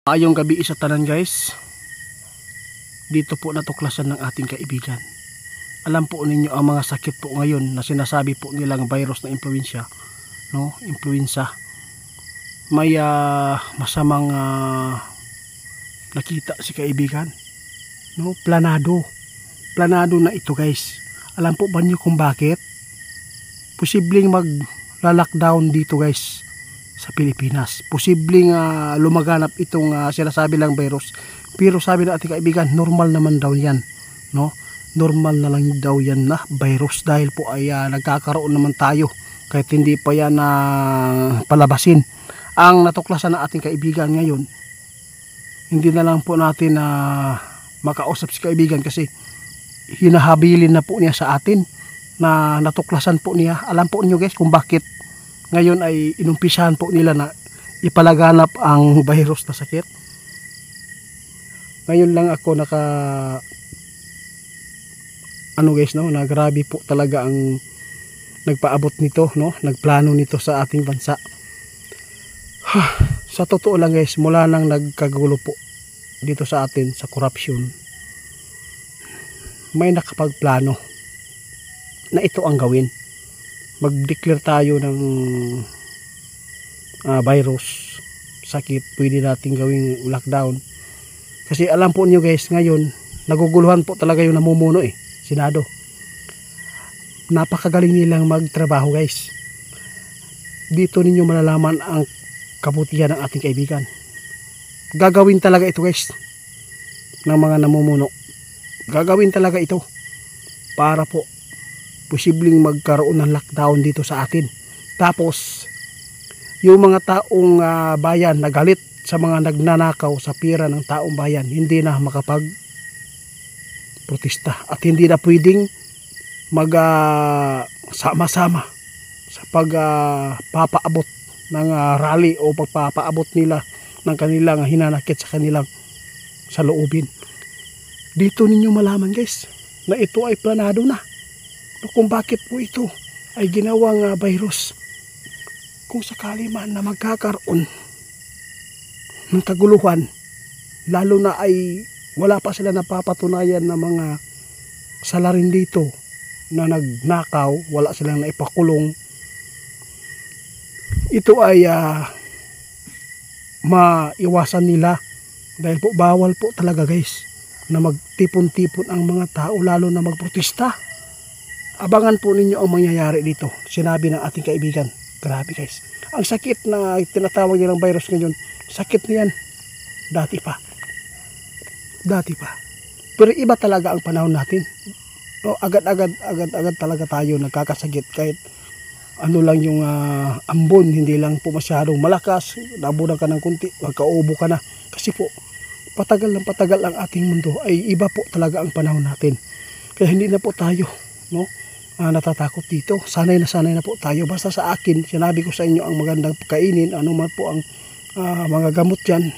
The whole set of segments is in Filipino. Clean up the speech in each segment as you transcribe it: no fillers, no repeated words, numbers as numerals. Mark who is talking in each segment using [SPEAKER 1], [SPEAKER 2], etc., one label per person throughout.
[SPEAKER 1] Maayong gabi sa tanan guys. Dito po natuklasan ng ating kaibigan. Alam po ninyo ang mga sakit po ngayon na sinasabi po nilang virus na influenza, no? Influenza. May masamang nakita si kaibigan, no? Planado na ito guys. Alam po ba niyo kung bakit? Posibleng mag-lockdown dito guys sa Pilipinas. Posibleng lumaganap itong sinasabi lang virus. Pero sabi ng ating kaibigan, normal naman daw yan, no? Normal na lang daw yan na virus dahil po ay nagkakaroon naman tayo kahit hindi pa yan palabasin. Ang natuklasan ng ating kaibigan ngayon, hindi na lang po natin makausap si kaibigan kasi hinahabilin na po niya sa atin na natuklasan po niya. Alam po niyo guys kung bakit ngayon ay inumpisahan po nila na ipalaganap ang virus na sakit. Ngayon lang ako guys, no, na grabe po talaga ang nagpaabot nito, no, nagplano nito sa ating bansa. Sa totoo lang guys, mula nang nagkagulo po dito sa atin sa corruption, may nakapagplano na ito ang gawin. Mag-declare tayo ng virus, sakit, pwede natin gawing lockdown. Kasi alam po niyo guys, ngayon naguguluhan po talaga yung namumuno Senado. Napakagaling nilang magtrabaho guys. Dito ninyo malalaman ang kabutihan ng ating kaibigan. Gagawin talaga ito guys ng mga namumuno. Gagawin talaga ito para po posibleng magkaroon ng lockdown dito sa atin. Tapos yung mga taong bayan nagalit sa mga nagnanakaw sa pira ng taong bayan, hindi na makapag protesta at hindi na pwedeng sama-sama sa pagpapaabot ng rally o pagpapaabot nila ng kanilang hinanakit sa kanilang saloobin. Dito ninyo malaman guys na ito ay planado na. Kung bakit po ito ay ginawang virus. Kung sakali man na magkakaroon ng kaguluhan, lalo na ay wala pa sila napapatunayan na mga salarin dito na nagnakaw, wala silang naipakulong, ito ay maiwasan nila dahil po bawal po talaga guys na magtipon-tipon ang mga tao, lalo na magprotesta. Abangan po ninyo ang mangyayari dito. Sinabi ng ating kaibigan, grabe guys, ang sakit na tinatawag nilang virus ngayon, sakit na yan dati pa. Pero iba talaga ang panahon natin. No, agad talaga tayo nagkakasakit kahit ano lang yung ambon, hindi lang po masyadong malakas, nabunan ka ng kunti, magkaubo ka na. Kasi po patagal ang ating mundo, ay iba po talaga ang panahon natin. Kaya hindi na po tayo, no, natatakot dito. Sanay na po tayo. Basta sa akin, sinabi ko sa inyo ang magandang kainin, ano man po ang mga gamot dyan.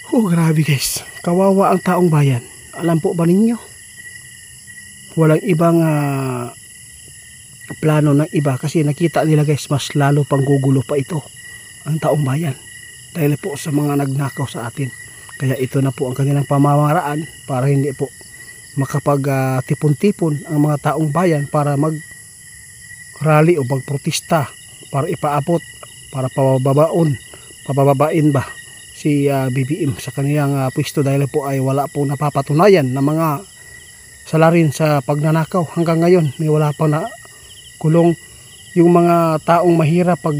[SPEAKER 1] Grabe guys, kawawa ang taong bayan. Alam po ba ninyo, walang ibang plano ng iba kasi nakita nila guys, mas lalo pang gugulo pa ito ang taong bayan dahil po sa mga nagnakaw sa atin. Kaya ito na po ang kanilang pamamaraan para hindi po makapag-tipon-tipon ang mga taong bayan para mag-rally o mag-protesta, para ipaabot, para pababain ba si BBM sa kanilang pwesto dahil po ay wala po napapatunayan na mga salarin sa pagnanakaw. Hanggang ngayon may wala pang na kulong. Yung mga taong mahirap pag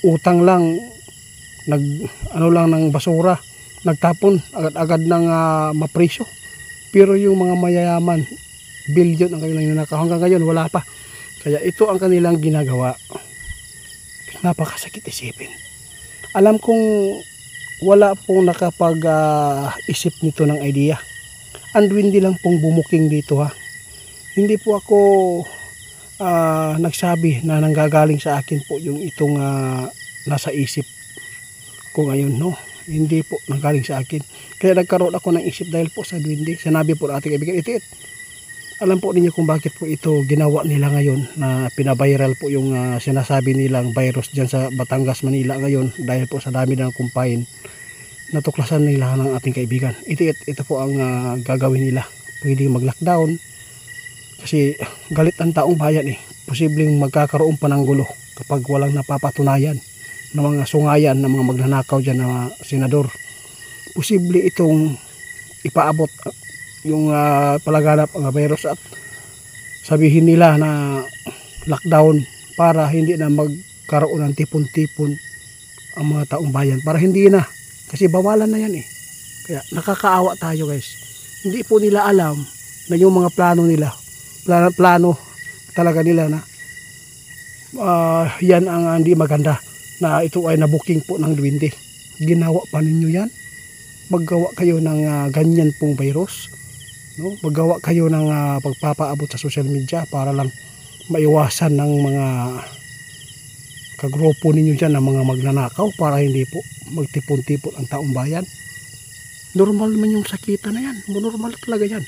[SPEAKER 1] utang lang, lang ng basura, nagtapon agad-agad ng mapriso. Pero yung mga mayayaman, bilyon ang kanilang nanakaw. Hanggang ngayon wala pa. Kaya ito ang kanilang ginagawa. Napakasakit isipin. Alam kong wala pong nakapag-isip nito ng idea. Hindi lang pong bumuking dito Hindi po ako nagsabi na nanggagaling sa akin po yung itong nasa isip ko ngayon, no. Hindi po nanggaling sa akin. Kaya nagkaroon ako ng isip dahil po sa duwende. Sinabi po ng ating kaibigan, Alam po ninyo kung bakit po ito ginawa nila ngayon na pinaviral po yung sinasabi nilang virus dyan sa Batangas, Manila ngayon dahil po sa dami ng kumpain. Natuklasan nila ng ating kaibigan. Ito po ang gagawin nila. Pwedeng mag-lockdown kasi galit ang taong bayan eh. Posibleng magkakaroon pa ng gulo kapag walang napapatunayan ng mga sungayan ng mga magnanakaw dyan na senador. Posible itong ipaabot yung palaganap ng virus at sabihin nila na lockdown para hindi na magkaroon ng tipon-tipon ang mga taong bayan. Para hindi na. Kasi bawalan na yan eh. Kaya nakakaawa tayo guys. Hindi po nila alam na yung mga plano nila, plano talaga nila na yan ang hindi maganda, na ito ay nabuking po ng duwende. Ginawa pa ninyo yan. Maggawa kayo ng ganyan pong virus, no? Maggawa kayo ng pagpapaabot sa social media para lang maiwasan ng mga kagrupo ninyo dyan ng mga magnanakaw para hindi po magtipon-tipon ang taong bayan. Normal man yung sakita na yan. Normal talaga yan.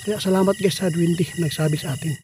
[SPEAKER 1] Kaya salamat guys sa duwende nagsabi sa atin.